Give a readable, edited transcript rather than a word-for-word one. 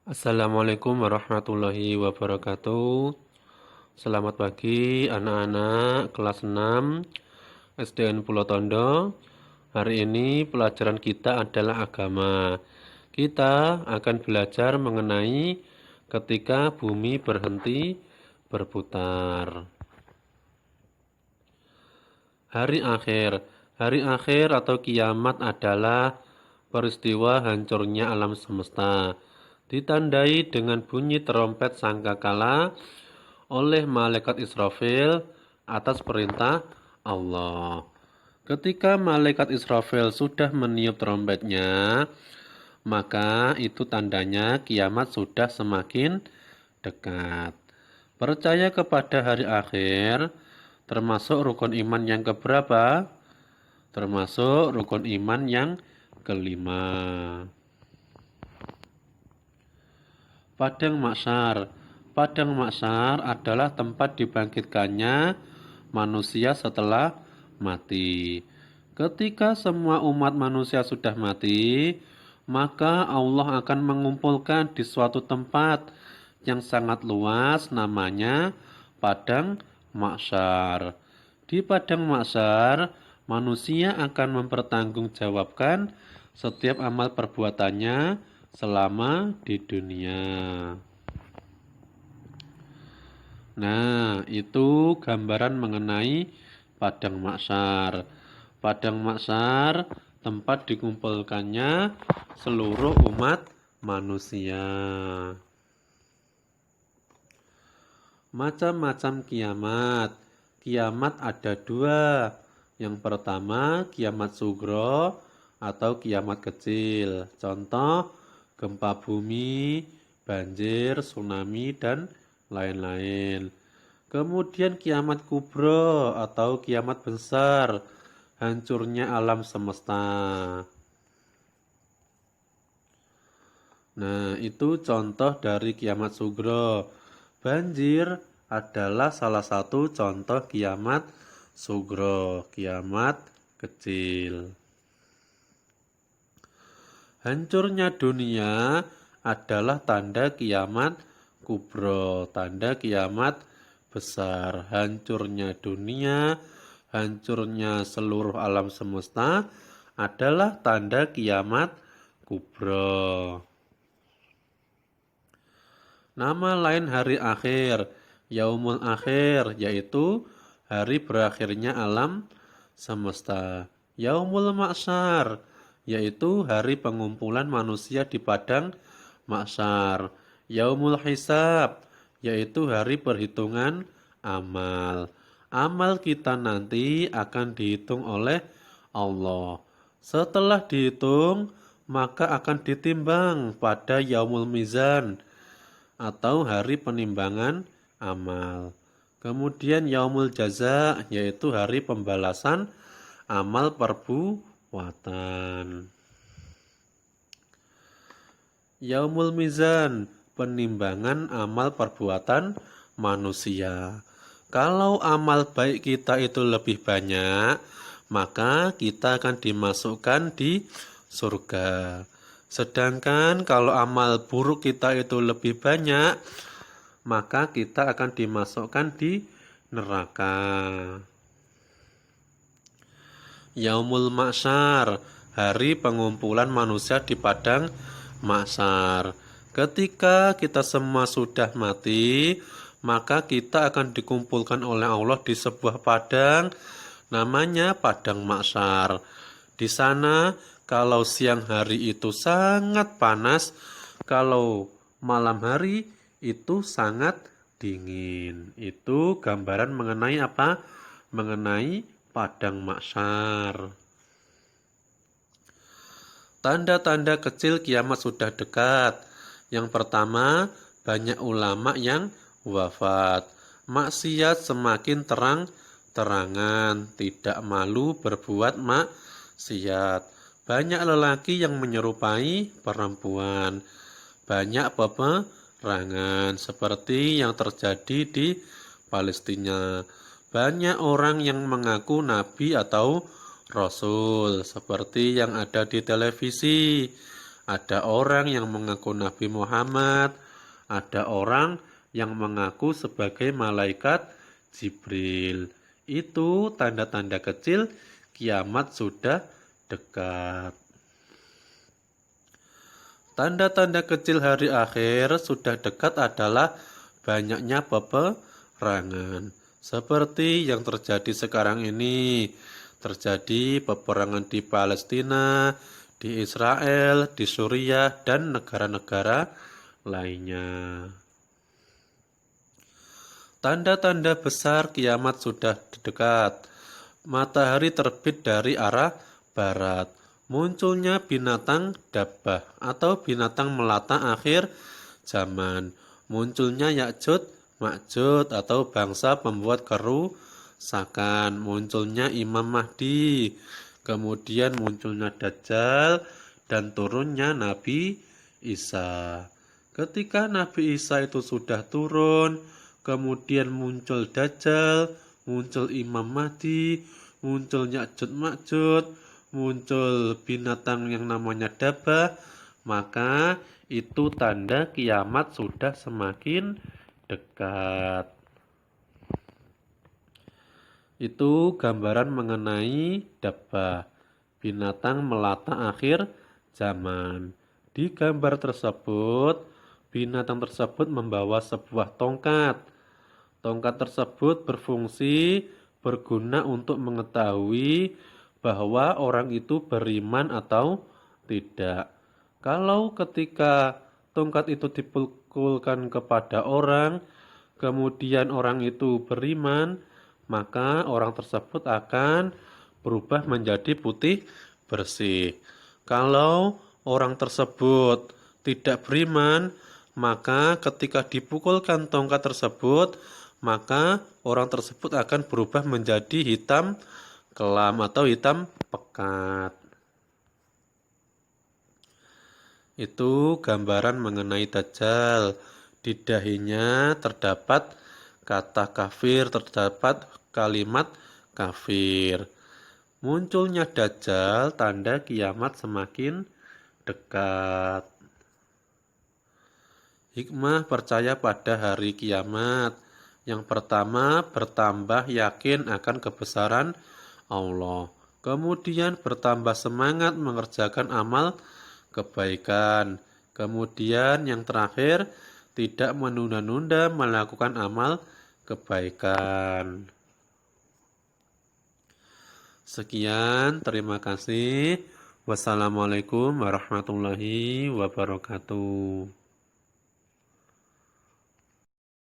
Assalamualaikum warahmatullahi wabarakatuh. Selamat pagi anak-anak kelas 6 SDN Pulau Tondo. Hari ini pelajaran kita adalah agama. Kita akan belajar mengenai ketika bumi berhenti berputar. Hari akhir. Hari akhir atau kiamat adalah peristiwa hancurnya alam semesta, ditandai dengan bunyi trompet sangkakala oleh malaikat Israfil atas perintah Allah. Ketika malaikat Israfil sudah meniup trompetnya, maka itu tandanya kiamat sudah semakin dekat. Percaya kepada hari akhir termasuk rukun iman yang keberapa? Termasuk rukun iman yang kelima. Padang Mahsyar. Padang Mahsyar adalah tempat dibangkitkannya manusia setelah mati. Ketika semua umat manusia sudah mati, maka Allah akan mengumpulkan di suatu tempat yang sangat luas, namanya Padang Mahsyar. Di Padang Mahsyar, manusia akan mempertanggungjawabkan setiap amal perbuatannya selama di dunia. Nah, itu gambaran mengenai Padang Mahsyar. Padang Mahsyar tempat dikumpulkannya seluruh umat manusia. Macam-macam kiamat. Kiamat ada dua. Yang pertama, kiamat sugro atau kiamat kecil. Contoh, gempa bumi, banjir, tsunami, dan lain-lain. Kemudian kiamat kubro atau kiamat besar, hancurnya alam semesta. Nah, itu contoh dari kiamat sugro. Banjir adalah salah satu contoh kiamat sugro, kiamat kecil. Hancurnya dunia adalah tanda kiamat kubro, tanda kiamat besar. Hancurnya dunia, hancurnya seluruh alam semesta adalah tanda kiamat kubro. Nama lain hari akhir, Yaumul Akhir, yaitu hari berakhirnya alam semesta. Yaumul Mahsyar, yaitu hari pengumpulan manusia di padang mahsyar. Yaumul Hisab, yaitu hari perhitungan amal. Amal kita nanti akan dihitung oleh Allah. Setelah dihitung, maka akan ditimbang pada Yaumul Mizan atau hari penimbangan amal. Kemudian Yaumul Jaza, yaitu hari pembalasan amal perbuatan. Yaumul Mizan, penimbangan amal perbuatan manusia. Kalau amal baik kita itu lebih banyak, maka kita akan dimasukkan di surga. Sedangkan kalau amal buruk kita itu lebih banyak, maka kita akan dimasukkan di neraka. Yaumul Mahsyar, hari pengumpulan manusia di padang mahsyar. Ketika kita semua sudah mati, maka kita akan dikumpulkan oleh Allah di sebuah padang, namanya Padang Mahsyar. Di sana kalau siang hari itu sangat panas, kalau malam hari itu sangat dingin. Itu gambaran mengenai apa? Mengenai Padang Mahsyar. Tanda-tanda kecil kiamat sudah dekat. Yang pertama, banyak ulama yang wafat. Maksiat semakin terang-terangan, tidak malu berbuat maksiat. Banyak lelaki yang menyerupai perempuan. Banyak peperangan seperti yang terjadi di Palestina. Banyak orang yang mengaku nabi atau rasul seperti yang ada di televisi Ada orang yang mengaku Nabi Muhammad, ada orang yang mengaku sebagai malaikat Jibril. Itu tanda-tanda kecil kiamat sudah dekat. Tanda-tanda kecil hari akhir sudah dekat adalah banyaknya peperangan. Seperti yang terjadi sekarang ini. Terjadi peperangan di Palestina, di Israel, di Suriah, dan negara-negara lainnya. Tanda-tanda besar kiamat sudah dekat. Matahari terbit dari arah barat. Munculnya binatang dabbah atau binatang melata akhir zaman. Munculnya Ya'juj Ma'juj atau bangsa pembuat kerusakan. Munculnya Imam Mahdi. Kemudian munculnya Dajjal dan turunnya Nabi Isa. Ketika Nabi Isa itu sudah turun, kemudian muncul Dajjal, muncul Imam Mahdi, muncul Ya'juj Ma'juj, muncul binatang yang namanya dabbah, maka itu tanda kiamat sudah semakin dekat. Itu gambaran mengenai dabbah, binatang melata akhir zaman. Di gambar tersebut, binatang tersebut membawa sebuah tongkat. Tongkat tersebut berguna untuk mengetahui bahwa orang itu beriman atau tidak. Kalau ketika tongkat itu dipukulkan kepada orang, kemudian orang itu beriman, maka orang tersebut akan berubah menjadi putih bersih. Kalau orang tersebut tidak beriman, maka ketika dipukulkan tongkat tersebut, maka orang tersebut akan berubah menjadi hitam kelam atau hitam pekat. Itu gambaran mengenai Dajjal. Di dahinya terdapat kata kafir, terdapat kalimat kafir. Munculnya Dajjal tanda kiamat semakin dekat. Hikmah percaya pada hari kiamat. Yang pertama, bertambah yakin akan kebesaran Allah. Kemudian bertambah semangat mengerjakan amal kebaikan. Kemudian yang terakhir, tidak menunda-nunda melakukan amal kebaikan. Sekian, terima kasih. Wassalamualaikum warahmatullahi wabarakatuh.